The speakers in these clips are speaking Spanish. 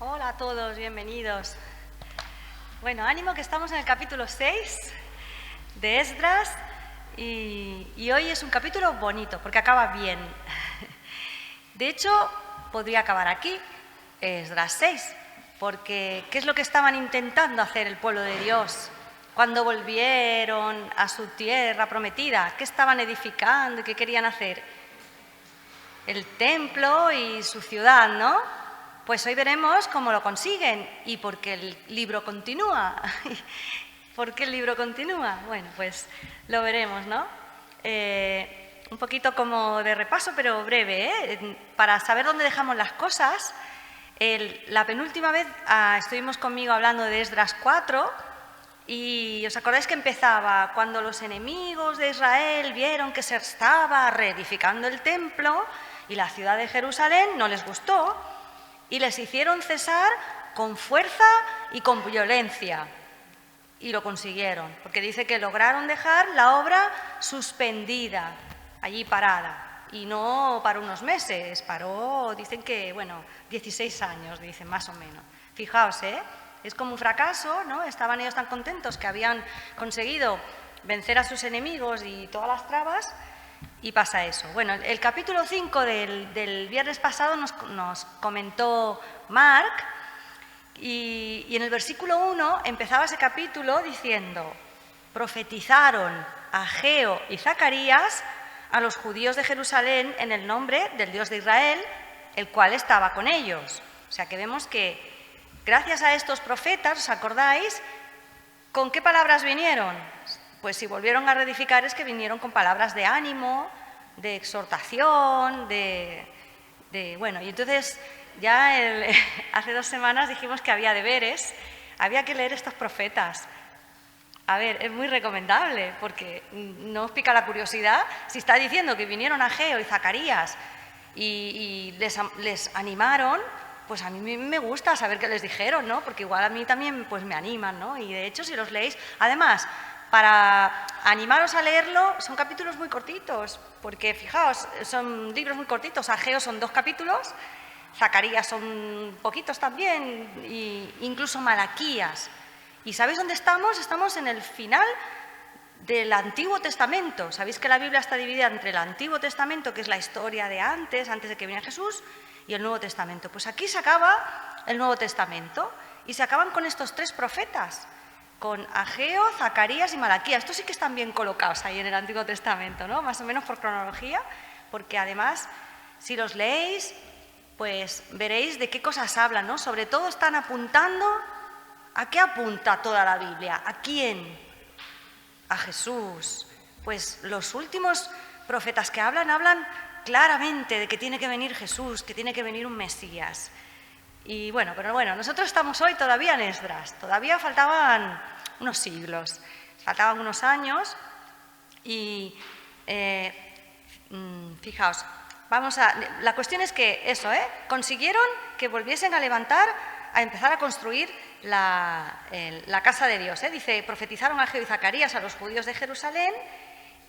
Hola a todos, bienvenidos. Bueno, ánimo que estamos en el capítulo 6 de Esdras y hoy es un capítulo bonito porque acaba bien. De hecho, podría acabar aquí, Esdras 6, porque ¿qué es lo que estaban intentando hacer el pueblo de Dios cuando volvieron a su tierra prometida? ¿Qué estaban edificando y qué querían hacer? El templo y su ciudad, ¿no? Pues hoy veremos cómo lo consiguen y por qué el libro continúa. ¿Por qué el libro continúa? Bueno, pues lo veremos, ¿no? Un poquito como de repaso, pero breve, ¿eh? Para saber dónde dejamos las cosas. La penúltima vez estuvimos conmigo hablando de Esdras 4 y os acordáis que empezaba cuando los enemigos de Israel vieron que se estaba reedificando el templo y la ciudad de Jerusalén no les gustó y les hicieron cesar con fuerza y con violencia. Y lo consiguieron, porque dice que lograron dejar la obra suspendida, allí parada. Y no para unos meses, paró, dicen que, 16 años, dicen más o menos. Fijaos, es como un fracaso, ¿no? Estaban ellos tan contentos que habían conseguido vencer a sus enemigos y todas las trabas, y pasa eso. Bueno, el capítulo 5 del viernes pasado nos comentó Marc, y en el versículo 1 empezaba ese capítulo diciendo: profetizaron Ageo y Zacarías a los judíos de Jerusalén en el nombre del Dios de Israel, el cual estaba con ellos. O sea que vemos que gracias a estos profetas, ¿os acordáis? ¿Con qué palabras vinieron? Pues si volvieron a reedificar es que vinieron con palabras de ánimo, de exhortación, y entonces ya hace 2 semanas dijimos que había deberes, había que leer estos profetas. A ver, es muy recomendable porque no os pica la curiosidad. Si está diciendo que vinieron Ageo y Zacarías y les animaron, pues a mí me gusta saber qué les dijeron, ¿no? Porque igual a mí también pues me animan, ¿no? Y de hecho si los leéis, además, para animaros a leerlo, son capítulos muy cortitos, porque fijaos, son libros muy cortitos. Ageo son 2 capítulos, Zacarías son poquitos también, e incluso Malaquías. ¿Y sabéis dónde estamos? Estamos en el final del Antiguo Testamento. Sabéis que la Biblia está dividida entre el Antiguo Testamento, que es la historia de antes de que viniera Jesús, y el Nuevo Testamento. Pues aquí se acaba el Nuevo Testamento y se acaban con estos 3 profetas, con Ageo, Zacarías y Malaquías. Estos sí que están bien colocados ahí en el Antiguo Testamento, ¿no? Más o menos por cronología, porque además, si los leéis, pues veréis de qué cosas hablan, ¿no? Sobre todo están apuntando. ¿A qué apunta toda la Biblia? ¿A quién? A Jesús. Pues los últimos profetas que hablan claramente de que tiene que venir Jesús, que tiene que venir un Mesías. Y pero nosotros estamos hoy todavía en Esdras, todavía faltaban unos siglos, faltaban unos años y fijaos, la cuestión es que eso, consiguieron que volviesen a empezar a construir la casa de Dios. Dice, profetizaron Ageo y Zacarías a los judíos de Jerusalén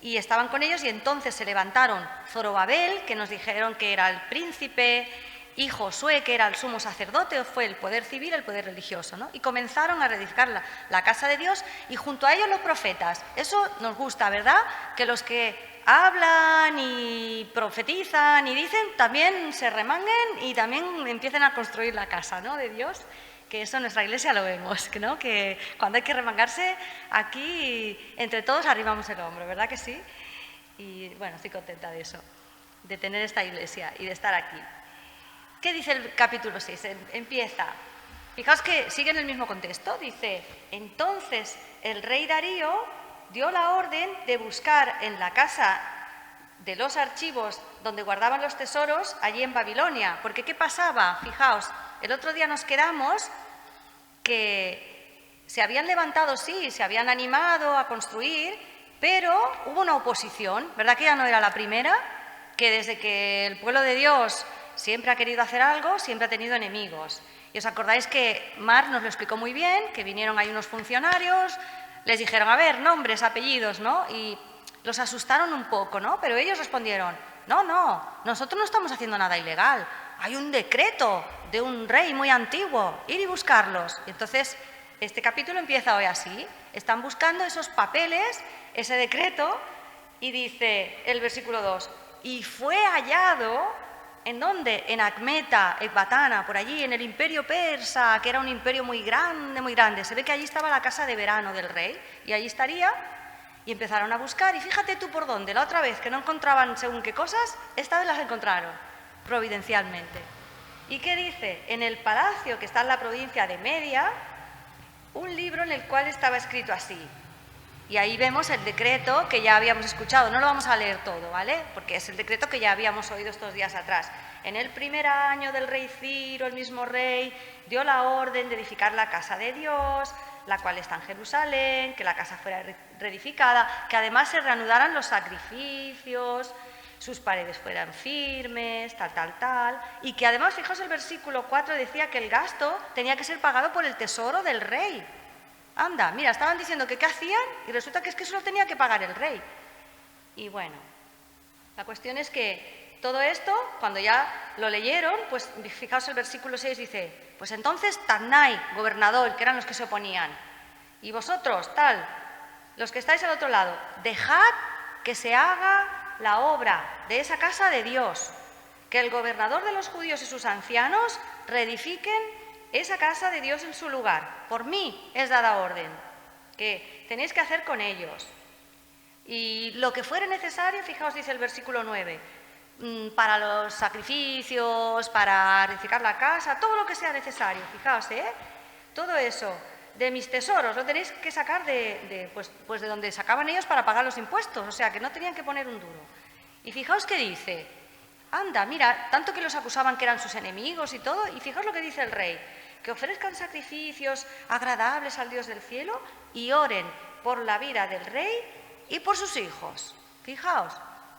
y estaban con ellos y entonces se levantaron Zorobabel, que nos dijeron que era el príncipe, y Josué, que era el sumo sacerdote, fue el poder civil, el poder religioso, ¿no? Y comenzaron a reedificar la casa de Dios y junto a ellos los profetas. Eso nos gusta, ¿verdad? Que los que hablan y profetizan y dicen también se remanguen y también empiecen a construir la casa, ¿no? De Dios, que eso en nuestra iglesia lo vemos, ¿no? Que cuando hay que remangarse, aquí entre todos arrimamos el hombro, ¿verdad que sí? Y estoy contenta de eso, de tener esta iglesia y de estar aquí. ¿Qué dice el capítulo 6? Empieza. Fijaos que sigue en el mismo contexto. Dice, entonces el rey Darío dio la orden de buscar en la casa de los archivos donde guardaban los tesoros allí en Babilonia. Porque ¿qué pasaba? Fijaos, el otro día nos quedamos que se habían levantado, sí, se habían animado a construir, pero hubo una oposición, ¿verdad que ya no era la primera? Que desde que el pueblo de Dios siempre ha querido hacer algo, siempre ha tenido enemigos. Y os acordáis que Marc nos lo explicó muy bien, que vinieron ahí unos funcionarios, les dijeron, a ver, nombres, apellidos, ¿no? Y los asustaron un poco, ¿no? Pero ellos respondieron, no, nosotros no estamos haciendo nada ilegal. hay un decreto de un rey muy antiguo, ir y buscarlos. Y entonces este capítulo empieza hoy así, están buscando esos papeles, ese decreto, y dice el versículo 2, y fue hallado, ¿en dónde? En Acmeta, Ecbatana, por allí, en el imperio persa, que era un imperio muy grande, muy grande. Se ve que allí estaba la casa de verano del rey, y allí estaría, y empezaron a buscar, y fíjate tú por dónde, la otra vez que no encontraban según qué cosas, esta vez las encontraron, providencialmente. ¿Y qué dice? En el palacio que está en la provincia de Media, un libro en el cual estaba escrito así. Y ahí vemos el decreto que ya habíamos escuchado. No lo vamos a leer todo, ¿vale? Porque es el decreto que ya habíamos oído estos días atrás. En el primer año del rey Ciro, el mismo rey dio la orden de edificar la casa de Dios, la cual está en Jerusalén, que la casa fuera reedificada, que además se reanudaran los sacrificios, sus paredes fueran firmes, tal, y que además, fijaos, el versículo 4 decía que el gasto tenía que ser pagado por el tesoro del rey. Anda, mira, estaban diciendo que qué hacían y resulta que es que eso lo tenía que pagar el rey. Y bueno, la cuestión es que todo esto, cuando ya lo leyeron, pues fijaos el versículo 6 dice, pues entonces Tadnai, gobernador, que eran los que se oponían, y vosotros, tal, los que estáis al otro lado, dejad que se haga la obra de esa casa de Dios, que el gobernador de los judíos y sus ancianos reedifiquen esa casa de Dios en su lugar. Por mí es dada orden, que tenéis que hacer con ellos. Y lo que fuere necesario, fijaos, dice el versículo 9, para los sacrificios, para edificar la casa, todo lo que sea necesario, fijaos, todo eso, de mis tesoros, lo tenéis que sacar pues de donde sacaban ellos para pagar los impuestos, o sea, que no tenían que poner un duro. Y fijaos qué dice, anda, mira, tanto que los acusaban que eran sus enemigos y todo, y fijaos lo que dice el rey, que ofrezcan sacrificios agradables al Dios del cielo y oren por la vida del rey y por sus hijos. Fijaos,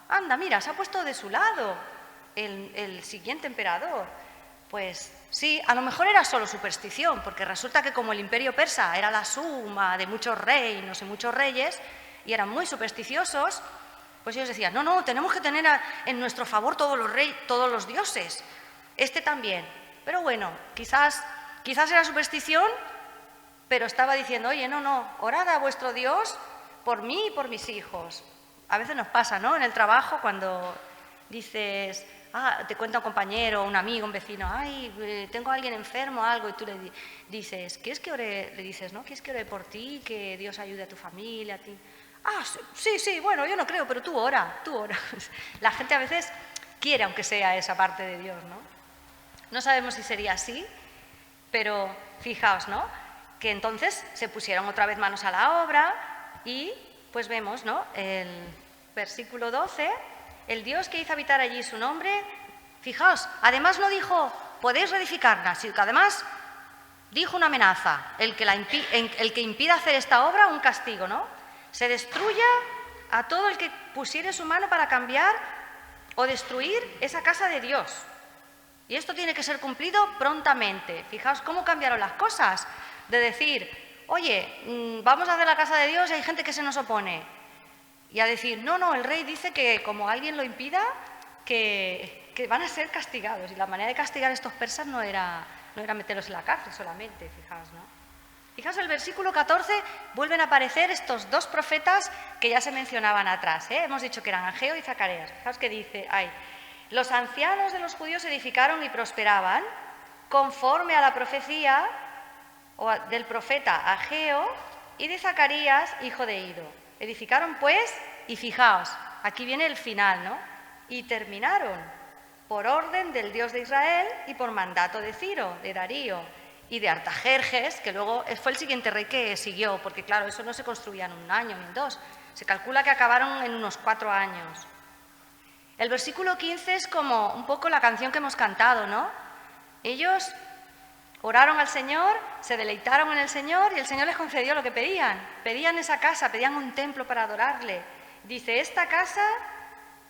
anda, mira, se ha puesto de su lado el siguiente emperador. Pues sí, a lo mejor era solo superstición, porque resulta que como el imperio persa era la suma de muchos reinos y muchos reyes, y eran muy supersticiosos, pues ellos decían, no, tenemos que tener en nuestro favor todos los dioses, este también. Pero bueno, quizás era superstición, pero estaba diciendo, oye, no, orad a vuestro Dios por mí y por mis hijos. A veces nos pasa, ¿no? En el trabajo, cuando dices, te cuenta un compañero, un amigo, un vecino, tengo a alguien enfermo o algo, y tú le dices, ¿quieres que ore? Le dices, ¿no? ¿Quieres que ore por ti, que Dios ayude a tu familia, a ti? Sí, bueno, yo no creo, pero tú ora. La gente a veces quiere, aunque sea esa parte de Dios, ¿no? No sabemos si sería así, pero fijaos, ¿no? Que entonces se pusieron otra vez manos a la obra y pues vemos, ¿no? El versículo 12, el Dios que hizo habitar allí su nombre, fijaos, además no dijo, podéis reedificarla, sino que además dijo una amenaza, el que impida hacer esta obra, un castigo, ¿no? Se destruya a todo el que pusiere su mano para cambiar o destruir esa casa de Dios. Y esto tiene que ser cumplido prontamente. Fijaos cómo cambiaron las cosas. De decir, oye, vamos a hacer la casa de Dios y hay gente que se nos opone. Y a decir, no, el rey dice que como alguien lo impida, que van a ser castigados. Y la manera de castigar a estos persas no era meterlos en la cárcel solamente, fijaos, ¿no? Fijaos, el versículo 14 vuelven a aparecer estos dos profetas que ya se mencionaban atrás. Hemos dicho que eran Ageo y Zacarías. Fijaos que dice, los ancianos de los judíos edificaron y prosperaban conforme a la profecía del profeta Ageo y de Zacarías, hijo de Ido. Edificaron pues, y fijaos, aquí viene el final, ¿no? Y terminaron por orden del Dios de Israel y por mandato de Ciro, de Darío y de Artajerjes, que luego fue el siguiente rey que siguió, porque claro, eso no se construía en un año ni en dos, se calcula que acabaron en unos 4 años. El versículo 15 es como un poco la canción que hemos cantado, ¿no? Ellos oraron al Señor, se deleitaron en el Señor y el Señor les concedió lo que pedían. Pedían esa casa, pedían un templo para adorarle. Dice, esta casa,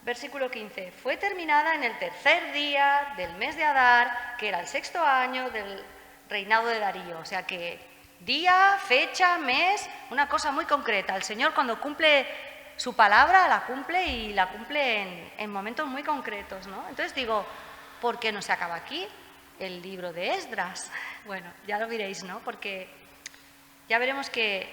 versículo 15, fue terminada en el 3er día del mes de Adar, que era el 6º año del reinado de Darío. O sea que día, fecha, mes, una cosa muy concreta. El Señor cuando cumple su palabra, la cumple y la cumple en momentos muy concretos, ¿no? Entonces digo, ¿por qué no se acaba aquí el libro de Esdras? Bueno, ya lo veréis, ¿no? Porque ya veremos que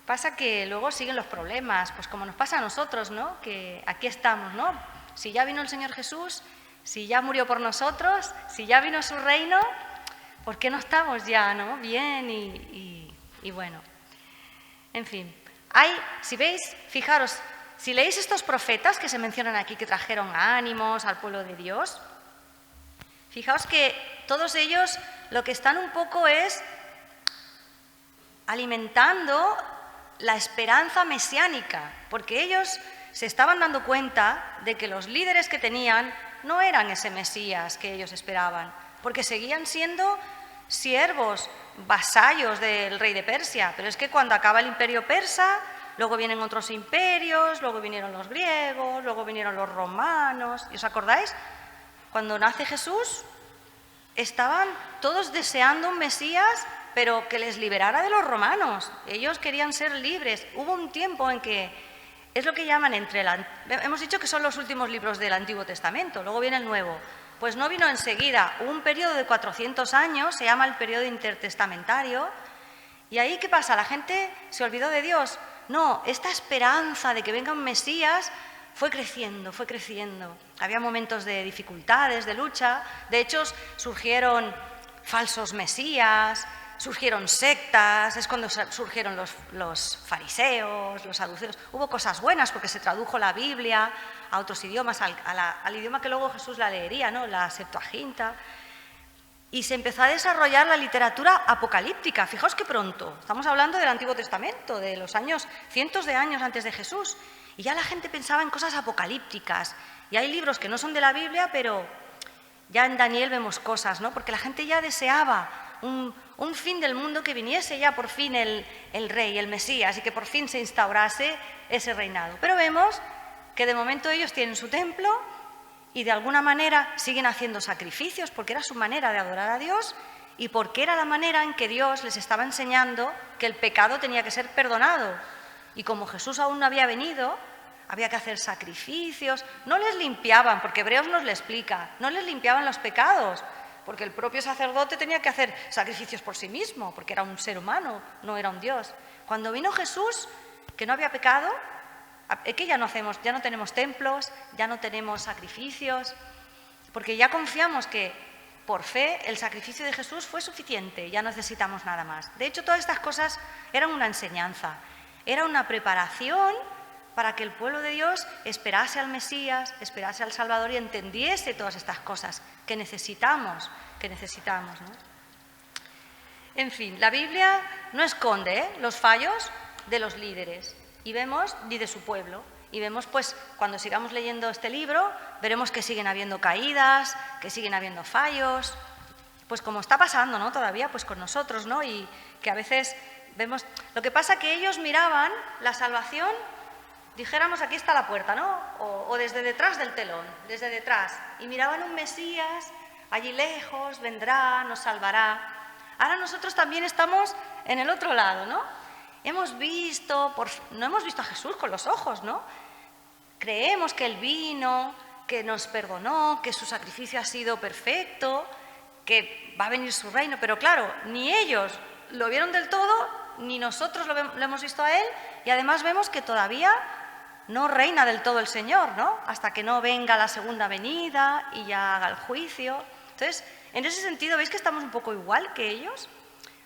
pasa que luego siguen los problemas, pues como nos pasa a nosotros, ¿no? Que aquí estamos, ¿no? Si ya vino el Señor Jesús, si ya murió por nosotros, si ya vino su reino, ¿por qué no estamos ya, ¿no? Bien y bueno. En fin, si veis, fijaros, si leéis estos profetas que se mencionan aquí, que trajeron ánimos al pueblo de Dios, fijaos que todos ellos lo que están un poco es alimentando la esperanza mesiánica, porque ellos se estaban dando cuenta de que los líderes que tenían no eran ese Mesías que ellos esperaban, porque seguían siendo siervos, vasallos del rey de Persia. Pero es que cuando acaba el imperio persa, luego vienen otros imperios, luego vinieron los griegos, luego vinieron los romanos. ¿Y os acordáis? Cuando nace Jesús, estaban todos deseando un Mesías, pero que les liberara de los romanos. Ellos querían ser libres. Hubo un tiempo en que es lo que llaman hemos dicho que son los últimos libros del Antiguo Testamento, luego viene el Nuevo. Pues no vino enseguida, hubo un periodo de 400 años, se llama el periodo intertestamentario, y ahí ¿qué pasa? ¿La gente se olvidó de Dios? No, esta esperanza de que venga un Mesías fue creciendo, fue creciendo. Había momentos de dificultades, de lucha, de hecho surgieron falsos mesías, surgieron sectas, es cuando surgieron los fariseos, los saduceos. Hubo cosas buenas porque se tradujo la Biblia a otros idiomas, al idioma que luego Jesús la leería, ¿no? La Septuaginta. Y se empezó a desarrollar la literatura apocalíptica. Fijaos qué pronto, estamos hablando del Antiguo Testamento, de los años, cientos de años antes de Jesús. Y ya la gente pensaba en cosas apocalípticas. Y hay libros que no son de la Biblia, pero ya en Daniel vemos cosas, ¿no? Porque la gente ya deseaba un fin del mundo, que viniese ya por fin el rey, el Mesías, y que por fin se instaurase ese reinado. Pero vemos que de momento ellos tienen su templo y de alguna manera siguen haciendo sacrificios, porque era su manera de adorar a Dios y porque era la manera en que Dios les estaba enseñando que el pecado tenía que ser perdonado. Y como Jesús aún no había venido, había que hacer sacrificios. No les limpiaban, porque Hebreos nos lo explica, no les limpiaban los pecados, porque el propio sacerdote tenía que hacer sacrificios por sí mismo, porque era un ser humano, no era un Dios. Cuando vino Jesús, que no había pecado, que ya no tenemos templos, ya no tenemos sacrificios, porque ya confiamos que por fe el sacrificio de Jesús fue suficiente, ya no necesitamos nada más. De hecho, todas estas cosas eran una enseñanza, era una preparación para que el pueblo de Dios esperase al Mesías, esperase al Salvador y entendiese todas estas cosas que necesitamos, ¿no? En fin, la Biblia no esconde los fallos de los líderes y vemos, ni de su pueblo, y vemos, pues, cuando sigamos leyendo este libro, veremos que siguen habiendo caídas, que siguen habiendo fallos, pues como está pasando, ¿no? Todavía, pues con nosotros, ¿no? Y que a veces vemos. Lo que pasa que ellos miraban la salvación, dijéramos, aquí está la puerta, ¿no? O desde detrás del telón, desde detrás, y miraban un Mesías allí lejos, vendrá, nos salvará. Ahora nosotros también estamos en el otro lado, ¿no? Hemos visto, no hemos visto a Jesús con los ojos, ¿no? Creemos que Él vino, que nos perdonó, que su sacrificio ha sido perfecto, que va a venir su reino, pero claro, ni ellos lo vieron del todo, ni nosotros lo hemos visto a Él, y además vemos que todavía no reina del todo el Señor, ¿no? Hasta que no venga la segunda venida y ya haga el juicio. Entonces, en ese sentido, ¿veis que estamos un poco igual que ellos?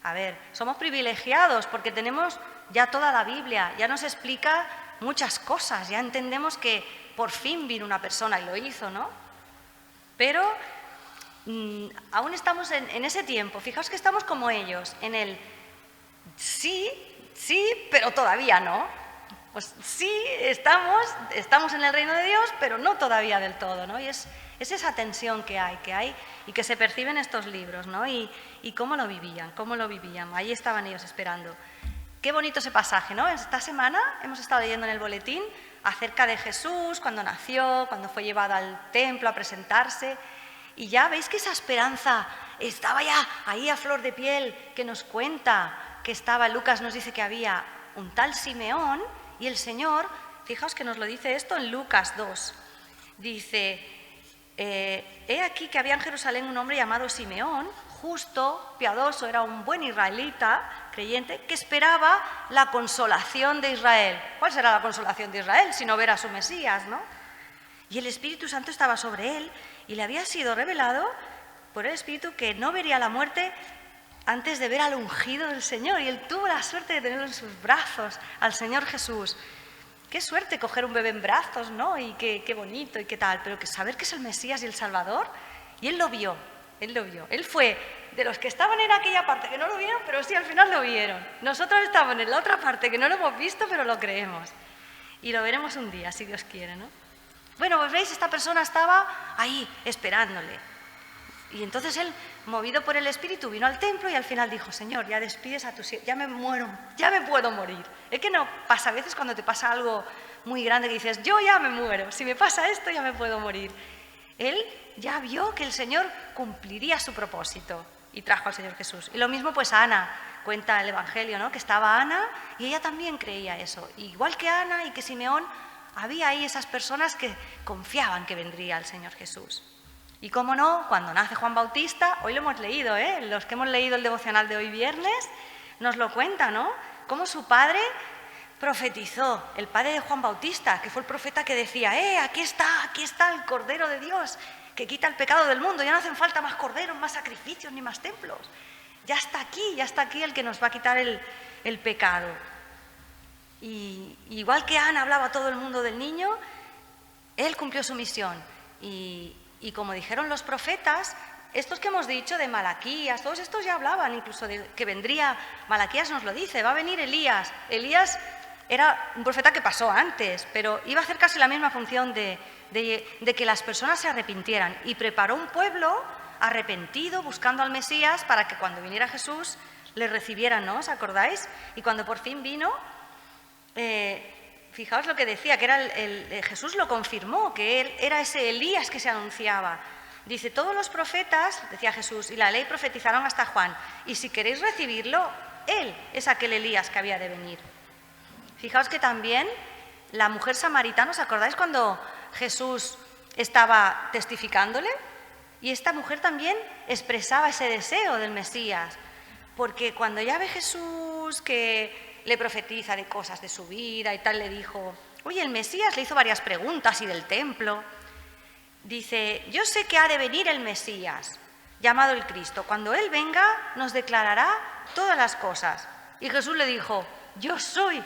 A ver, somos privilegiados porque tenemos ya toda la Biblia, ya nos explica muchas cosas, ya entendemos que por fin vino una persona y lo hizo, ¿no? Pero aún estamos en ese tiempo, fijaos que estamos como ellos, en el sí, pero todavía no. Pues sí, estamos en el reino de Dios, pero no todavía del todo, ¿no? Y es esa tensión que hay y que se percibe en estos libros, ¿no? Y cómo lo vivían. Ahí estaban ellos esperando. Qué bonito ese pasaje, ¿no? Esta semana hemos estado leyendo en el boletín acerca de Jesús, cuando nació, cuando fue llevado al templo a presentarse. Y ya veis que esa esperanza estaba ya ahí a flor de piel, que nos cuenta que estaba. Lucas nos dice que había un tal Simeón y el Señor, fijaos que nos lo dice esto en Lucas 2, dice: he aquí que había en Jerusalén un hombre llamado Simeón, justo, piadoso, era un buen israelita, creyente, que esperaba la consolación de Israel. ¿Cuál será la consolación de Israel si no ver a su Mesías, no? Y el Espíritu Santo estaba sobre él y le había sido revelado por el Espíritu que no vería la muerte antes de ver al ungido del Señor. Y él tuvo la suerte de tenerlo en sus brazos, al Señor Jesús. Qué suerte coger un bebé en brazos, ¿no? Y qué bonito y qué tal. Pero que saber que es el Mesías y el Salvador. Y él lo vio, él lo vio. Él fue de los que estaban en aquella parte que no lo vieron, pero sí al final lo vieron. Nosotros estamos en la otra parte que no lo hemos visto, pero lo creemos. Y lo veremos un día, si Dios quiere, ¿no? Bueno, pues veis, esta persona estaba ahí, esperándole. Y entonces él, movido por el Espíritu, vino al templo y al final dijo: Señor, ya despides a tu siervo, ya me muero, ya me puedo morir. Es que no pasa a veces cuando te pasa algo muy grande que dices: yo ya me muero, si me pasa esto ya me puedo morir. Él ya vio que el Señor cumpliría su propósito y trajo al Señor Jesús. Y lo mismo pues Ana, cuenta el Evangelio, ¿no? Que estaba Ana y ella también creía eso. Igual que Ana y que Simeón, había ahí esas personas que confiaban que vendría el Señor Jesús. Y cómo no, cuando nace Juan Bautista, hoy lo hemos leído, los que hemos leído el devocional de hoy viernes, nos lo cuenta, ¿no? Cómo su padre profetizó, el padre de Juan Bautista, que fue el profeta que decía: aquí está el Cordero de Dios, que quita el pecado del mundo, ya no hacen falta más corderos, más sacrificios, ni más templos. Ya está aquí el que nos va a quitar el pecado. Y igual que Ana hablaba a todo el mundo del niño, él cumplió su misión. Y como dijeron los profetas, estos que hemos dicho de Malaquías, todos estos ya hablaban incluso de que vendría, Malaquías nos lo dice, va a venir Elías. Elías era un profeta que pasó antes, pero iba a hacer casi la misma función de que las personas se arrepintieran, y preparó un pueblo arrepentido buscando al Mesías para que cuando viniera Jesús le recibieran, ¿no? ¿Os acordáis? Y cuando por fin vino, fijaos lo que decía, que era Jesús lo confirmó, que él era ese Elías que se anunciaba. Dice: todos los profetas, decía Jesús, y la ley profetizaron hasta Juan, y si queréis recibirlo, él es aquel Elías que había de venir. Fijaos que también la mujer samaritana, ¿os acordáis cuando Jesús estaba testificándole? Y esta mujer también expresaba ese deseo del Mesías, porque cuando ya ve Jesús que le profetiza de cosas de su vida y tal, le dijo: oye, el Mesías le hizo varias preguntas y del templo. Dice: yo sé que ha de venir el Mesías, llamado el Cristo. Cuando Él venga, nos declarará todas las cosas. Y Jesús le dijo: yo soy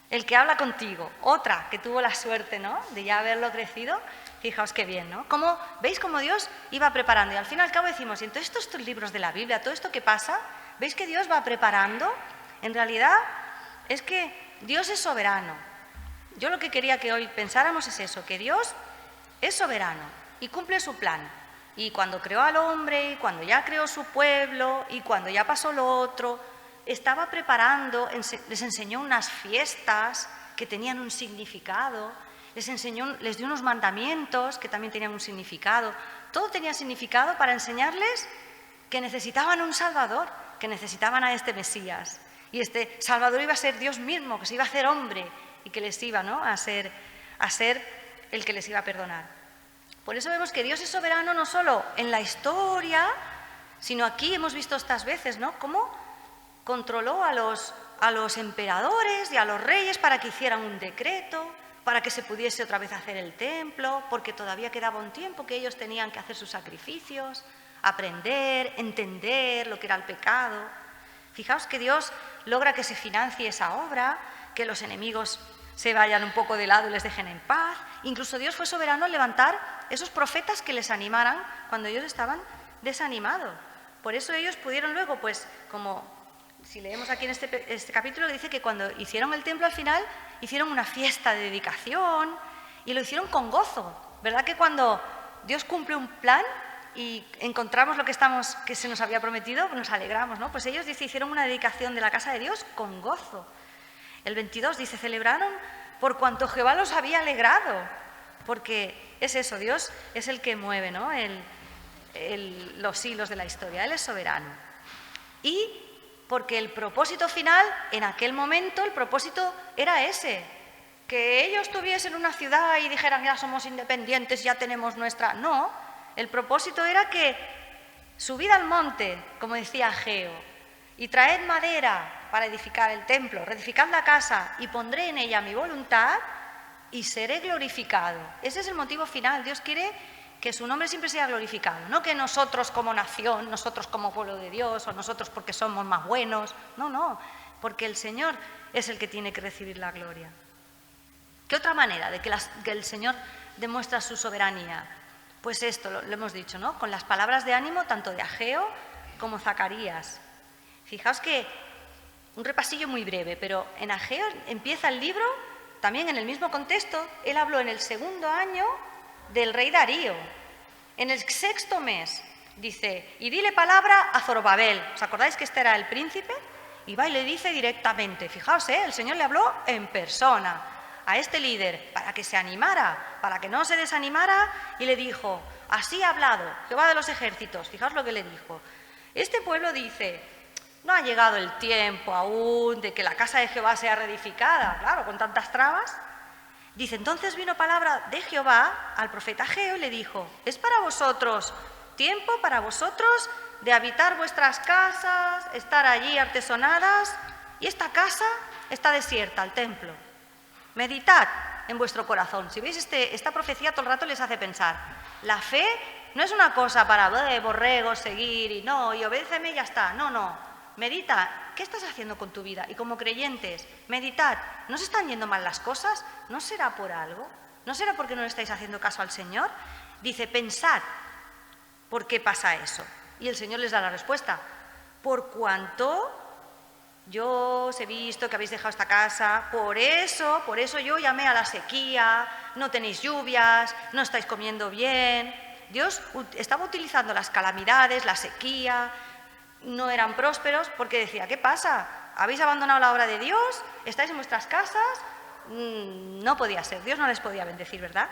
el que habla contigo. Otra que tuvo la suerte, ¿no?, de ya haberlo crecido. Fijaos qué bien, ¿no? ¿Veis cómo Dios iba preparando? Y al fin y al cabo decimos: y en todos estos libros de la Biblia, todo esto que pasa, ¿veis que Dios va preparando? En realidad es que Dios es soberano. Yo lo que quería que hoy pensáramos es eso, que Dios es soberano y cumple su plan. Y cuando creó al hombre, y cuando ya creó su pueblo, y cuando ya pasó lo otro, estaba preparando, les enseñó unas fiestas que tenían un significado, les dio unos mandamientos que también tenían un significado. Todo tenía significado para enseñarles que necesitaban un Salvador, que necesitaban a este Mesías. Y este Salvador iba a ser Dios mismo, que se iba a hacer hombre y que les iba, ¿no?, a ser el que les iba a perdonar. Por eso vemos que Dios es soberano no solo en la historia, sino aquí hemos visto estas veces, ¿no?, cómo controló a los emperadores y a los reyes para que hicieran un decreto, para que se pudiese otra vez hacer el templo, porque todavía quedaba un tiempo que ellos tenían que hacer sus sacrificios, aprender, entender lo que era el pecado. Fijaos que Dios logra que se financie esa obra, que los enemigos se vayan un poco de lado y les dejen en paz. Incluso Dios fue soberano en levantar esos profetas que les animaran cuando ellos estaban desanimados. Por eso ellos pudieron luego, pues, como si leemos aquí en este capítulo, dice que cuando hicieron el templo al final, hicieron una fiesta de dedicación y lo hicieron con gozo. ¿Verdad que cuando Dios cumple un plan y encontramos lo que se nos había prometido, pues nos alegramos, ¿no? Pues ellos, dice, hicieron una dedicación de la casa de Dios con gozo. El 22 dice: celebraron por cuanto Jehová los había alegrado, porque es eso, Dios es el que mueve, ¿no?, los hilos de la historia, Él es soberano. Y porque el propósito final, en aquel momento, el propósito era ese, que ellos tuviesen una ciudad y dijeran ya somos independientes, ya tenemos nuestra... No, el propósito era que subid al monte, como decía Ageo, y traed madera para edificar el templo, reedificad la casa y pondré en ella mi voluntad y seré glorificado. Ese es el motivo final. Dios quiere que su nombre siempre sea glorificado, no que nosotros como nación, nosotros como pueblo de Dios o nosotros porque somos más buenos. No, porque el Señor es el que tiene que recibir la gloria. ¿Qué otra manera de que el Señor demuestra su soberanía? Pues esto, lo hemos dicho, ¿no? Con las palabras de ánimo tanto de Ageo como Zacarías. Fijaos que, un repasillo muy breve, pero en Ageo empieza el libro, también en el mismo contexto, él habló en el 2.º año del rey Darío. En el 6.º mes, dice, y dile palabra a Zorobabel. ¿Os acordáis que este era el príncipe? Y va y le dice directamente, fijaos, el Señor le habló en persona a este líder para que se animara, para que no se desanimara, y le dijo, así ha hablado Jehová de los ejércitos. Fijaos lo que le dijo. Este pueblo dice, no ha llegado el tiempo aún de que la casa de Jehová sea reedificada, claro, con tantas trabas. Dice, entonces vino palabra de Jehová al profeta Ageo y le dijo, es para vosotros tiempo para vosotros de habitar vuestras casas, estar allí artesonadas, y esta casa está desierta, el templo. Meditad en vuestro corazón. Si veis, esta profecía todo el rato les hace pensar. La fe no es una cosa para borregos, seguir y obedéceme y ya está. No. Medita. ¿Qué estás haciendo con tu vida? Y como creyentes, meditad. ¿No se están yendo mal las cosas? ¿No será por algo? ¿No será porque no le estáis haciendo caso al Señor? Dice, pensad por qué pasa eso. Y el Señor les da la respuesta. Por cuanto yo os he visto que habéis dejado esta casa, por eso yo llamé a la sequía, no tenéis lluvias, no estáis comiendo bien. Dios estaba utilizando las calamidades, la sequía, no eran prósperos, porque decía, ¿qué pasa? ¿Habéis abandonado la obra de Dios? ¿Estáis en vuestras casas? No podía ser, Dios no les podía bendecir, ¿verdad?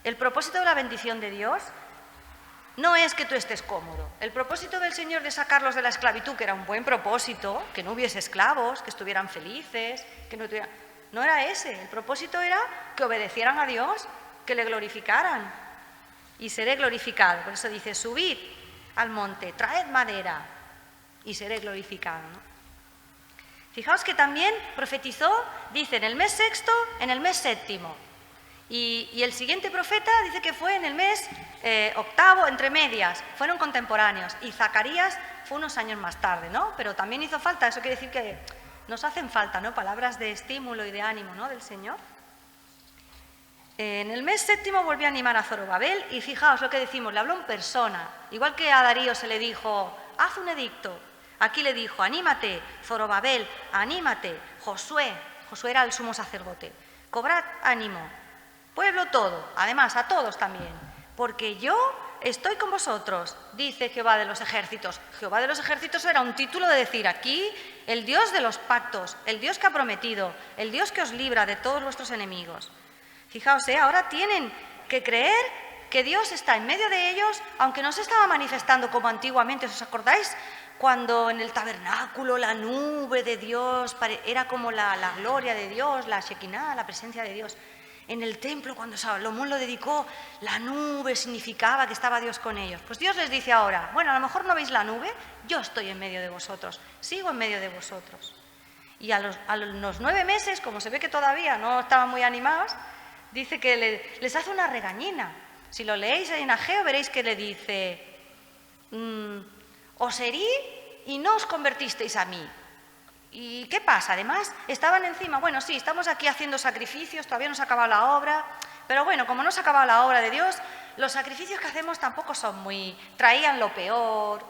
El propósito de la bendición de Dios no es que tú estés cómodo. El propósito del Señor de sacarlos de la esclavitud, que era un buen propósito, que no hubiese esclavos, que estuvieran felices, no era ese. El propósito era que obedecieran a Dios, que le glorificaran. Y seré glorificado. Por eso dice, subid al monte, traed madera y seré glorificado, ¿no? Fijaos que también profetizó, dice, en el mes 6º, en el mes 7º. Y el siguiente profeta dice que fue en el mes 8º, entre medias, fueron contemporáneos, y Zacarías fue unos años más tarde, ¿no? Pero también hizo falta, eso quiere decir que nos hacen falta, ¿no? Palabras de estímulo y de ánimo, ¿no? Del Señor. En el mes 7º volvió a animar a Zorobabel, y fijaos lo que decimos, le habló en persona, igual que a Darío se le dijo, haz un edicto, aquí le dijo, anímate, Zorobabel, anímate, Josué era el sumo sacerdote, cobrad ánimo, pueblo todo, además a todos también, porque yo estoy con vosotros, dice Jehová de los ejércitos. Jehová de los ejércitos era un título de decir, aquí el Dios de los pactos, el Dios que ha prometido, el Dios que os libra de todos vuestros enemigos. Fijaos, ahora tienen que creer que Dios está en medio de ellos, aunque no se estaba manifestando como antiguamente. ¿Os acordáis? Cuando en el tabernáculo la nube de Dios era como la gloria de Dios, la Shekinah, la presencia de Dios. En el templo, cuando Salomón lo dedicó, la nube significaba que estaba Dios con ellos. Pues Dios les dice ahora, bueno, a lo mejor no veis la nube, yo estoy en medio de vosotros, sigo en medio de vosotros. Y a los 9 meses, como se ve que todavía no estaban muy animados, dice que les hace una regañina. Si lo leéis en Ageo veréis que le dice, os herí y no os convertisteis a mí. ¿Y qué pasa? Además, estaban encima, bueno, sí, estamos aquí haciendo sacrificios, todavía no se ha acabado la obra, pero bueno, como no se ha acabado la obra de Dios, los sacrificios que hacemos tampoco son traían lo peor,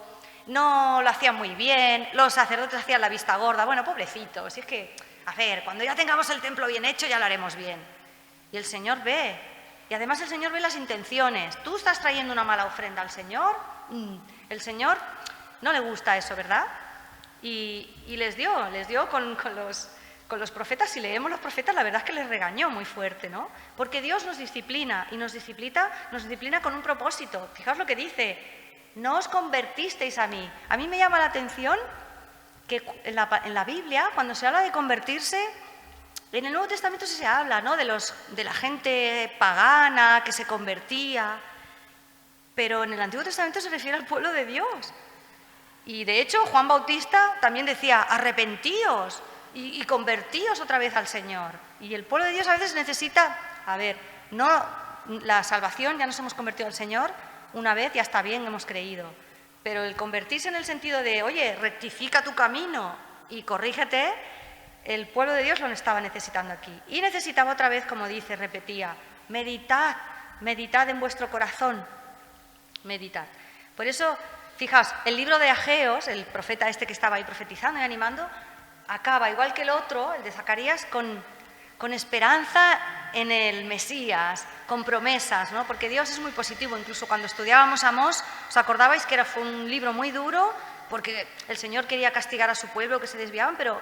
no lo hacían muy bien, los sacerdotes hacían la vista gorda, bueno, pobrecitos, y es que, a ver, cuando ya tengamos el templo bien hecho ya lo haremos bien. Y el Señor ve, y además el Señor ve las intenciones. ¿Tú estás trayendo una mala ofrenda al Señor? El Señor no le gusta eso, ¿verdad? Y les dio con los profetas. Si leemos los profetas, la verdad es que les regañó muy fuerte, ¿no? Porque Dios nos disciplina, y nos disciplina con un propósito. Fijaos lo que dice, no os convertisteis a mí. A mí me llama la atención que en la Biblia, cuando se habla de convertirse, En el Nuevo Testamento sí se habla, ¿no?, de la gente pagana que se convertía, pero en el Antiguo Testamento se refiere al pueblo de Dios. Y de hecho Juan Bautista también decía, arrepentíos y convertíos otra vez al Señor. Y el pueblo de Dios a veces necesita, no la salvación, ya nos hemos convertido al Señor, una vez ya está bien, hemos creído. Pero el convertirse en el sentido de, oye, rectifica tu camino y corrígete, el pueblo de Dios lo estaba necesitando aquí. Y necesitaba otra vez, como dice, repetía, meditad en vuestro corazón, meditad. Por eso, fijaos, el libro de Ageos, el profeta este que estaba ahí profetizando y animando, acaba, igual que el otro, el de Zacarías, con esperanza en el Mesías, con promesas, ¿no? Porque Dios es muy positivo. Incluso cuando estudiábamos Amós, ¿os acordabais que fue un libro muy duro? Porque el Señor quería castigar a su pueblo que se desviaban, pero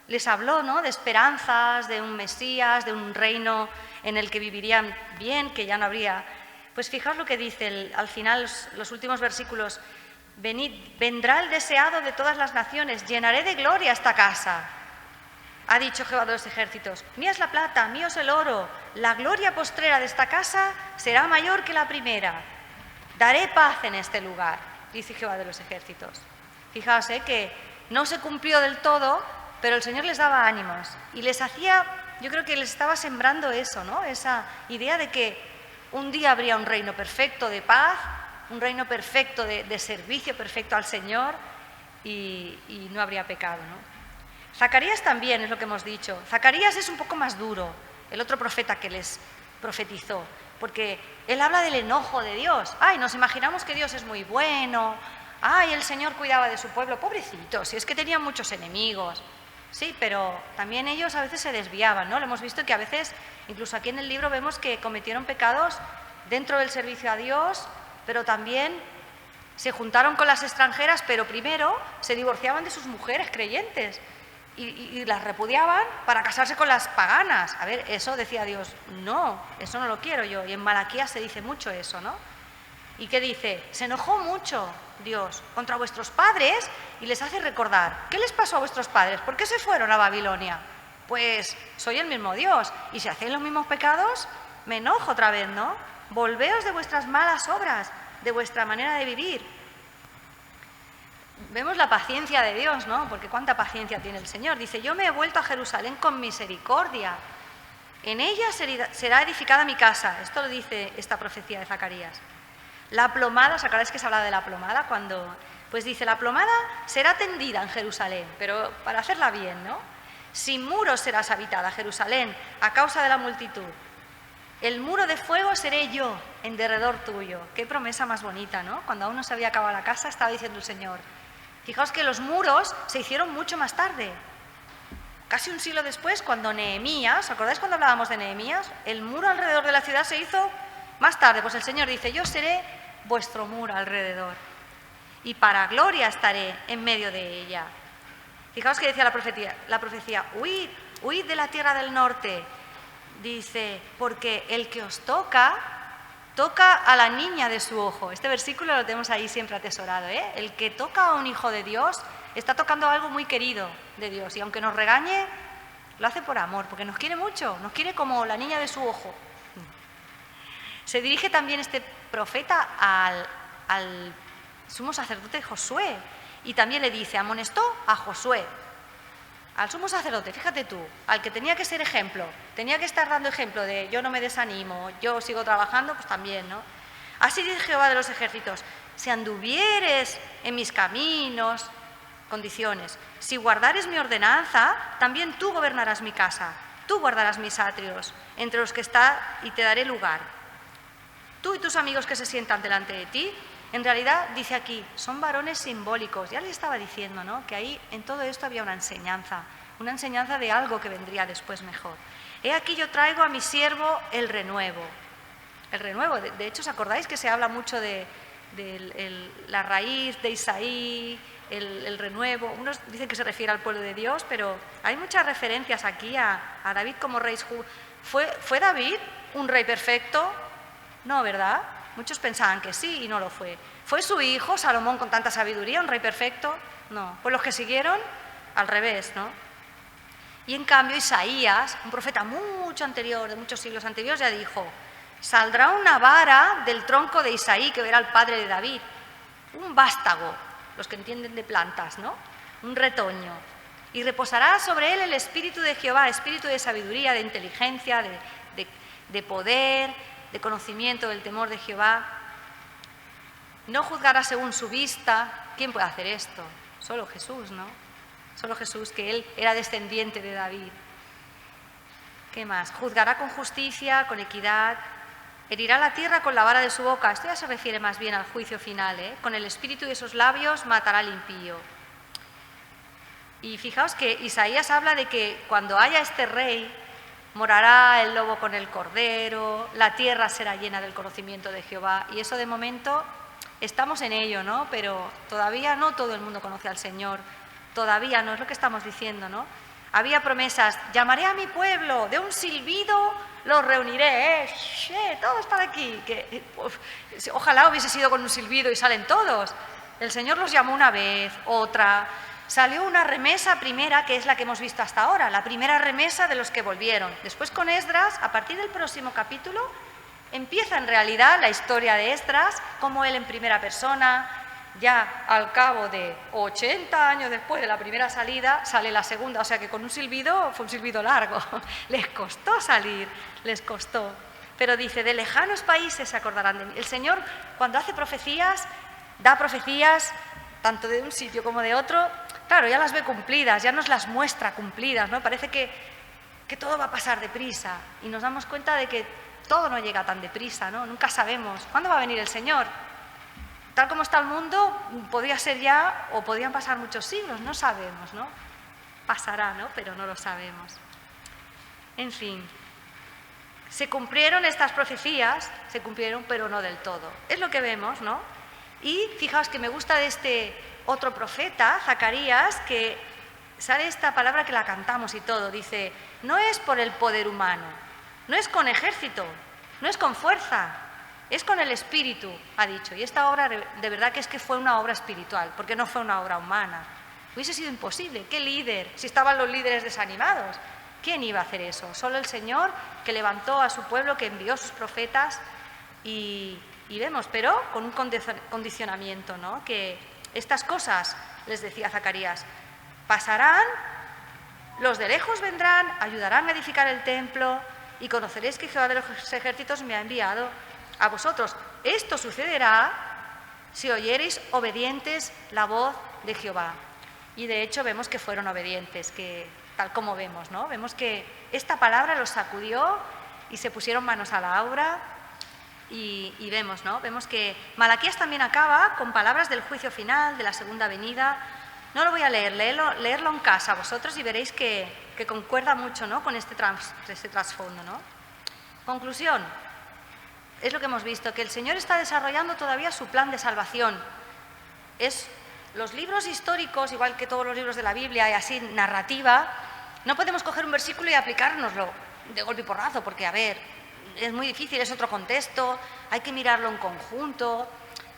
les habló, ¿no?, de esperanzas, de un Mesías, de un reino en el que vivirían bien, que ya no habría. Pues fijaos lo que dice al final, los últimos versículos. Venid, vendrá el deseado de todas las naciones, llenaré de gloria esta casa. Ha dicho Jehová de los ejércitos, mía es la plata, mío es el oro, la gloria postrera de esta casa será mayor que la primera. Daré paz en este lugar, dice Jehová de los ejércitos. Fijaos, que no se cumplió del todo, pero el Señor les daba ánimos y les hacía, yo creo que les estaba sembrando eso, ¿no?, esa idea de que un día habría un reino perfecto de paz, un reino perfecto de servicio perfecto al Señor y no habría pecado, ¿no? Zacarías también es lo que hemos dicho. Zacarías es un poco más duro, el otro profeta que les profetizó, porque él habla del enojo de Dios. Ay, nos imaginamos que Dios es muy bueno, ay, el Señor cuidaba de su pueblo, pobrecito, si es que tenían muchos enemigos. Sí, pero también ellos a veces se desviaban, ¿no? Lo hemos visto que a veces, incluso aquí en el libro vemos que cometieron pecados dentro del servicio a Dios, pero también se juntaron con las extranjeras, pero primero se divorciaban de sus mujeres creyentes y las repudiaban para casarse con las paganas. A ver, eso decía Dios, no, eso no lo quiero yo. Y en Malaquías se dice mucho eso, ¿no? ¿Y qué dice? Se enojó mucho Dios contra vuestros padres y les hace recordar, ¿qué les pasó a vuestros padres? ¿Por qué se fueron a Babilonia? Pues soy el mismo Dios y si hacéis los mismos pecados, me enojo otra vez, ¿no? Volveos de vuestras malas obras, de vuestra manera de vivir. Vemos la paciencia de Dios, ¿no? Porque cuánta paciencia tiene el Señor. Dice, yo me he vuelto a Jerusalén con misericordia. En ella será edificada mi casa. Esto lo dice esta profecía de Zacarías. La plomada, ¿os acordáis que se hablaba de la plomada? Pues dice, la plomada será tendida en Jerusalén, pero para hacerla bien, ¿no? Sin muros serás habitada, Jerusalén, a causa de la multitud. El muro de fuego seré yo en derredor tuyo. Qué promesa más bonita, ¿no? Cuando aún no se había acabado la casa, estaba diciendo el Señor. Fijaos que los muros se hicieron mucho más tarde. Casi un siglo después, cuando Nehemías, ¿os acordáis cuando hablábamos de Nehemías? El muro alrededor de la ciudad se hizo más tarde. Pues el Señor dice, yo seré vuestro muro alrededor y para gloria estaré en medio de ella. Fijaos que decía la profecía, huid de la tierra del norte. Dice, porque el que os toca a la niña de su ojo. Este versículo lo tenemos ahí siempre atesorado, ¿eh? El que toca a un hijo de Dios está tocando algo muy querido de Dios y aunque nos regañe, lo hace por amor, porque nos quiere mucho, nos quiere como la niña de su ojo. Se dirige también este profeta al sumo sacerdote Josué y también le dice, amonestó a Josué, al sumo sacerdote, fíjate tú, al que tenía que ser ejemplo, tenía que estar dando ejemplo de yo no me desanimo, yo sigo trabajando, pues también, ¿no? Así dice Jehová de los ejércitos, si anduvieres en mis caminos, condiciones, si guardares mi ordenanza, también tú gobernarás mi casa, tú guardarás mis atrios, entre los que está y te daré lugar. Tú y tus amigos que se sientan delante de ti, en realidad, dice aquí, son varones simbólicos. Ya les estaba diciendo, ¿no?, que ahí en todo esto había una enseñanza de algo que vendría después mejor. He aquí yo traigo a mi siervo el renuevo. El renuevo, de hecho, ¿os acordáis que se habla mucho de la raíz de Isaí, el renuevo? Unos dicen que se refiere al pueblo de Dios, pero hay muchas referencias aquí a David como rey. ¿Fue David un rey perfecto? No, ¿verdad? Muchos pensaban que sí y no lo fue. ¿Fue su hijo, Salomón, con tanta sabiduría, un rey perfecto? No. Pues los que siguieron, al revés, ¿no? Y en cambio Isaías, un profeta mucho anterior, de muchos siglos anteriores, ya dijo: saldrá una vara del tronco de Isaí, que era el padre de David, un vástago, los que entienden de plantas, ¿no? Un retoño. Y reposará sobre él el espíritu de Jehová, espíritu de sabiduría, de inteligencia, de poder, de conocimiento del temor de Jehová. No juzgará según su vista. ¿Quién puede hacer esto? Solo Jesús, ¿no? Solo Jesús, que él era descendiente de David. ¿Qué más? Juzgará con justicia, con equidad. Herirá la tierra con la vara de su boca. Esto ya se refiere más bien al juicio final, ¿eh? Con el espíritu de sus labios matará al impío. Y fijaos que Isaías habla de que cuando haya este rey, morará el lobo con el cordero, la tierra será llena del conocimiento de Jehová. Y eso de momento estamos en ello, ¿no? Pero todavía no todo el mundo conoce al Señor. Todavía no, es lo que estamos diciendo, ¿no? Había promesas: llamaré a mi pueblo, de un silbido los reuniré, todos para aquí. Ojalá hubiese sido con un silbido y salen todos. El Señor los llamó una vez, otra. Salió una remesa primera, que es la que hemos visto hasta ahora, la primera remesa de los que volvieron. Después con Esdras, a partir del próximo capítulo, empieza en realidad la historia de Esdras, como él en primera persona, ya al cabo de 80 años después de la primera salida, sale la segunda, o sea que con un silbido, fue un silbido largo, les costó salir, les costó. Pero dice: de lejanos países se acordarán de mí. El Señor, cuando hace profecías, da profecías tanto de un sitio como de otro, claro, ya las ve cumplidas, ya nos las muestra cumplidas, ¿no? Parece que todo va a pasar deprisa y nos damos cuenta de que todo no llega tan deprisa, ¿no? Nunca sabemos cuándo va a venir el Señor. Tal como está el mundo, podría ser ya o podrían pasar muchos siglos, no sabemos, ¿no? Pasará, ¿no? Pero no lo sabemos. En fin, se cumplieron estas profecías, se cumplieron, pero no del todo. Es lo que vemos, ¿no? Y fijaos que me gusta de este otro profeta, Zacarías, que sale esta palabra que la cantamos y todo. Dice: no es por el poder humano, no es con ejército, no es con fuerza, es con el espíritu, ha dicho. Y esta obra de verdad que es que fue una obra espiritual, porque no fue una obra humana. Hubiese sido imposible. ¿Qué líder? Si estaban los líderes desanimados, ¿quién iba a hacer eso? Solo el Señor, que levantó a su pueblo, que envió sus profetas y vemos, pero con un condicionamiento, ¿no? Que estas cosas, les decía Zacarías, pasarán, los de lejos vendrán, ayudarán a edificar el templo y conoceréis que Jehová de los ejércitos me ha enviado a vosotros. Esto sucederá si oyereis obedientes la voz de Jehová. Y de hecho vemos que fueron obedientes, que tal como vemos, ¿no? Vemos que esta palabra los sacudió y se pusieron manos a la obra. Y vemos, ¿no? Vemos que Malaquías también acaba con palabras del juicio final, de la segunda venida. No lo voy a leer, leerlo en casa vosotros y veréis que concuerda mucho, ¿no? Con este trasfondo, ¿no? Conclusión, es lo que hemos visto, que el Señor está desarrollando todavía su plan de salvación. Los libros históricos, igual que todos los libros de la Biblia y así narrativa, no podemos coger un versículo y aplicárnoslo de golpe y porrazo, porque, a ver, es muy difícil, es otro contexto, hay que mirarlo en conjunto.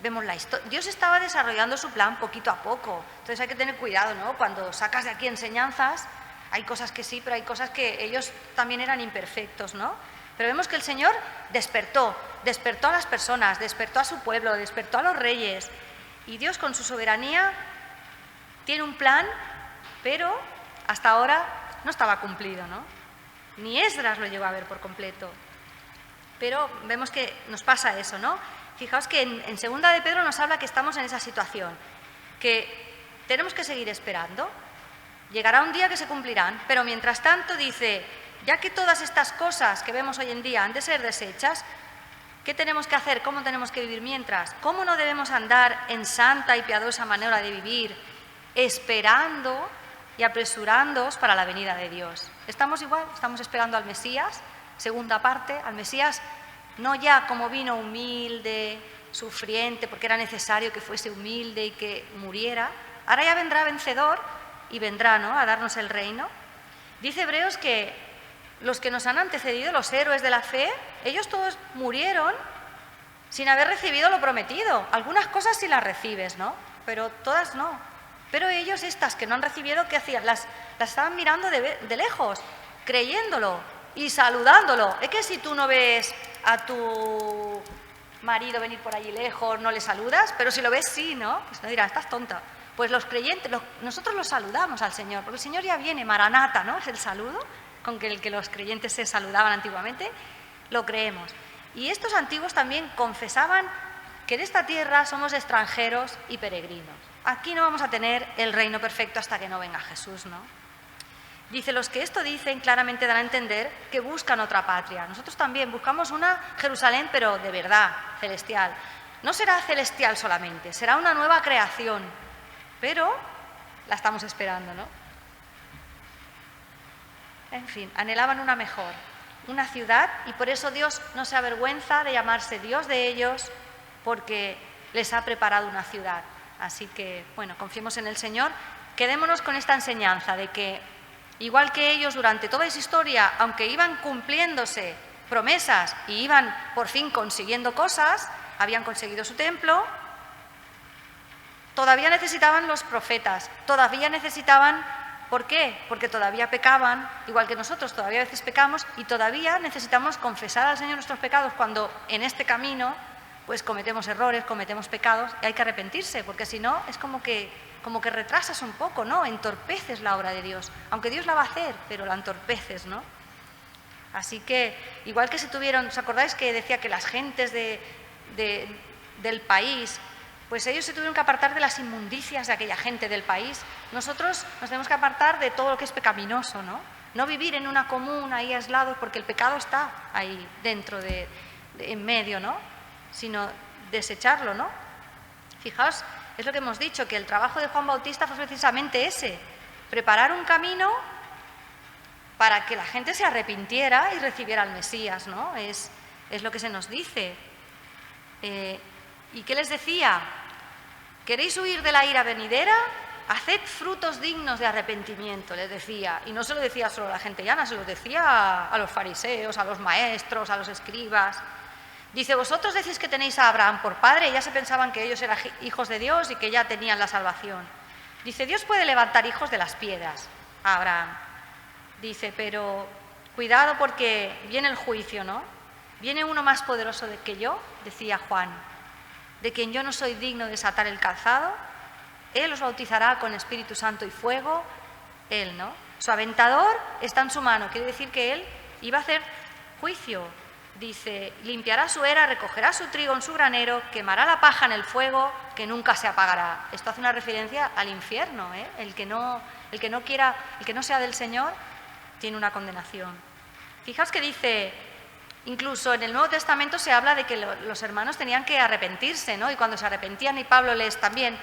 Vemos la historia. Dios estaba desarrollando su plan poquito a poco, entonces hay que tener cuidado, ¿no? Cuando sacas de aquí enseñanzas, hay cosas que sí, pero hay cosas que ellos también eran imperfectos, ¿no? Pero vemos que el Señor despertó a las personas, despertó a su pueblo, despertó a los reyes, y Dios con su soberanía tiene un plan, pero hasta ahora no estaba cumplido, ¿no? Ni Esdras lo llegó a ver por completo. Pero vemos que nos pasa eso, ¿no? Fijaos que en segunda de Pedro nos habla que estamos en esa situación, que tenemos que seguir esperando. Llegará un día que se cumplirán, pero mientras tanto dice: ya que todas estas cosas que vemos hoy en día han de ser desechas, ¿qué tenemos que hacer? ¿Cómo tenemos que vivir mientras? ¿Cómo no debemos andar en santa y piadosa manera de vivir, esperando y apresurándoos para la venida de Dios? Estamos igual, estamos esperando al Mesías. Segunda parte, al Mesías, no ya como vino humilde, sufriente, porque era necesario que fuese humilde y que muriera. Ahora ya vendrá vencedor y vendrá, ¿no?, a darnos el reino. Dice Hebreos que los que nos han antecedido, los héroes de la fe, ellos todos murieron sin haber recibido lo prometido. Algunas cosas sí las recibes, ¿no? Pero todas no. Pero ellos, estas que no han recibido, ¿qué hacían? Las estaban mirando de lejos, creyéndolo y saludándolo. Es que si tú no ves a tu marido venir por allí lejos, no le saludas, pero si lo ves, sí, ¿no? Pues no dirás, estás tonta. Pues los creyentes, nosotros los saludamos al Señor, porque el Señor ya viene, Maranata, ¿no? Es el saludo con el que los creyentes se saludaban antiguamente, lo creemos. Y estos antiguos también confesaban que en esta tierra somos extranjeros y peregrinos. Aquí no vamos a tener el reino perfecto hasta que no venga Jesús, ¿no? Dice, los que esto dicen claramente dan a entender que buscan otra patria. Nosotros también buscamos una Jerusalén, pero de verdad, celestial. No será celestial solamente, será una nueva creación, pero la estamos esperando, ¿no? En fin, anhelaban una mejor, una ciudad, y por eso Dios no se avergüenza de llamarse Dios de ellos, porque les ha preparado una ciudad. Así que, bueno, confiemos en el Señor, quedémonos con esta enseñanza de que, igual que ellos durante toda esa historia, aunque iban cumpliéndose promesas y iban por fin consiguiendo cosas, habían conseguido su templo, todavía necesitaban los profetas, todavía necesitaban, ¿por qué? Porque todavía pecaban, igual que nosotros todavía a veces pecamos, y todavía necesitamos confesar al Señor nuestros pecados cuando en este camino pues cometemos errores, cometemos pecados, y hay que arrepentirse, porque si no es como que retrasas un poco, ¿no? Entorpeces la obra de Dios, aunque Dios la va a hacer, pero la entorpeces, ¿no? Así que, igual que se tuvieron, ¿os acordáis que decía que las gentes del país, pues ellos se tuvieron que apartar de las inmundicias de aquella gente del país? Nosotros nos tenemos que apartar de todo lo que es pecaminoso, ¿no? No vivir en una comuna ahí aislados, porque el pecado está ahí dentro, en medio, ¿no? Sino desecharlo, ¿no? Fijaos, es lo que hemos dicho, que el trabajo de Juan Bautista fue precisamente ese, preparar un camino para que la gente se arrepintiera y recibiera al Mesías, ¿no? Es lo que se nos dice. ¿Y qué les decía? ¿Queréis huir de la ira venidera? Haced frutos dignos de arrepentimiento, les decía. Y no se lo decía solo a la gente llana, se lo decía a los fariseos, a los maestros, a los escribas. Dice, vosotros decís que tenéis a Abraham por padre, y ya se pensaban que ellos eran hijos de Dios y que ya tenían la salvación. Dice, Dios puede levantar hijos de las piedras a Abraham. Dice, pero cuidado porque viene el juicio, ¿no? Viene uno más poderoso que yo, decía Juan, de quien yo no soy digno de desatar el calzado. Él os bautizará con Espíritu Santo y fuego. Él, ¿no? Su aventador está en su mano, quiere decir que él iba a hacer juicio. Dice, limpiará su era, recogerá su trigo en su granero, quemará la paja en el fuego, que nunca se apagará. Esto hace una referencia al infierno, ¿eh? El que no sea del Señor, tiene una condenación. Fijaos que dice, incluso en el Nuevo Testamento se habla de que los hermanos tenían que arrepentirse, ¿no? Y cuando se arrepentían, y Pablo les también,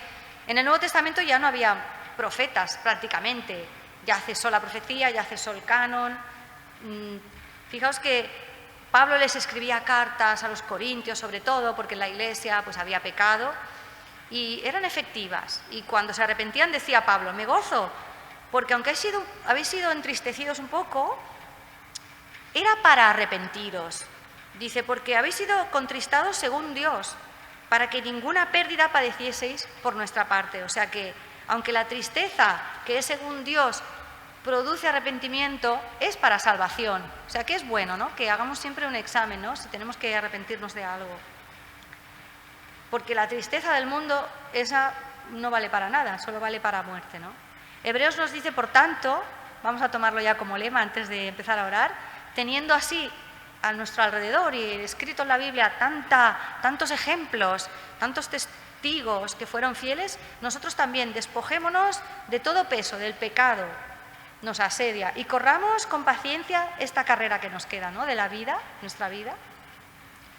en el Nuevo Testamento ya no había profetas prácticamente, ya cesó la profecía, ya cesó el canon. Fijaos que Pablo les escribía cartas a los corintios, sobre todo, porque en la iglesia pues había pecado, y eran efectivas. Y cuando se arrepentían decía Pablo, me gozo, porque aunque habéis sido entristecidos un poco, era para arrepentiros. Dice, porque habéis sido contristados según Dios, para que ninguna pérdida padecieseis por nuestra parte. O sea que, aunque la tristeza, que es según Dios, produce arrepentimiento, es para salvación. O sea que es bueno, ¿no? Que hagamos siempre un examen, ¿no? Si tenemos que arrepentirnos de algo. Porque la tristeza del mundo, esa no vale para nada, solo vale para muerte, ¿no? Hebreos nos dice, por tanto, vamos a tomarlo ya como lema antes de empezar a orar, teniendo así a nuestro alrededor y escrito en la Biblia tantos ejemplos, tantos testigos que fueron fieles, nosotros también despojémonos de todo peso del pecado, nos asedia, y corramos con paciencia esta carrera que nos queda, ¿no? De la vida, nuestra vida.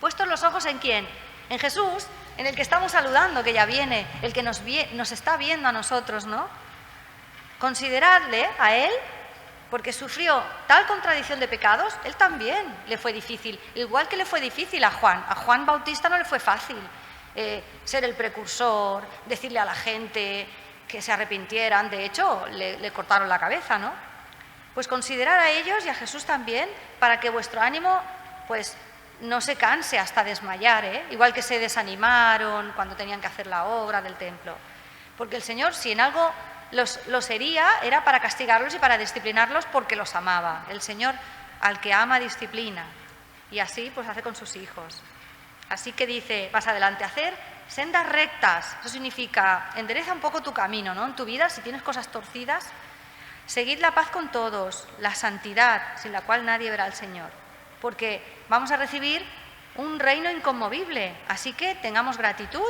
Puestos los ojos en ¿quién? En Jesús, en el que estamos saludando, que ya viene, el que nos está viendo a nosotros, ¿no? Consideradle a Él, porque sufrió tal contradicción de pecados, Él también le fue difícil, igual que le fue difícil a Juan Bautista no le fue fácil ser el precursor, decirle a la gente que se arrepintieran, de hecho le cortaron la cabeza, ¿no? Pues considerad a ellos y a Jesús también, para que vuestro ánimo pues no se canse hasta desmayar, igual que se desanimaron cuando tenían que hacer la obra del templo. Porque el Señor, si en algo los hería, era para castigarlos y para disciplinarlos porque los amaba. El Señor, al que ama, disciplina. Y así pues hace con sus hijos. Así que dice, vas adelante, hacer sendas rectas. Eso significa, endereza un poco tu camino, ¿no? En tu vida, si tienes cosas torcidas, seguid la paz con todos, la santidad, sin la cual nadie verá al Señor. Porque vamos a recibir un reino inconmovible. Así que tengamos gratitud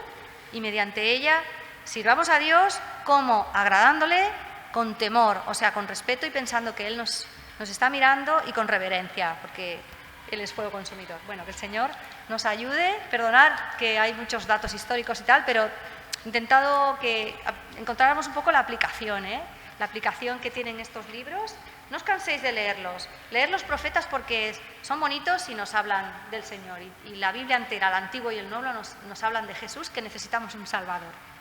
y mediante ella sirvamos a Dios como agradándole con temor, o sea, con respeto y pensando que Él nos está mirando y con reverencia, porque Él es fuego consumidor. Bueno, que el Señor nos ayude. Perdonad que hay muchos datos históricos y tal, pero he intentado que encontráramos un poco la aplicación, la aplicación que tienen estos libros. No os canséis de leerlos. Leer los profetas porque son bonitos y nos hablan del Señor. Y la Biblia entera, el Antiguo y el Nuevo, nos hablan de Jesús, que necesitamos un Salvador.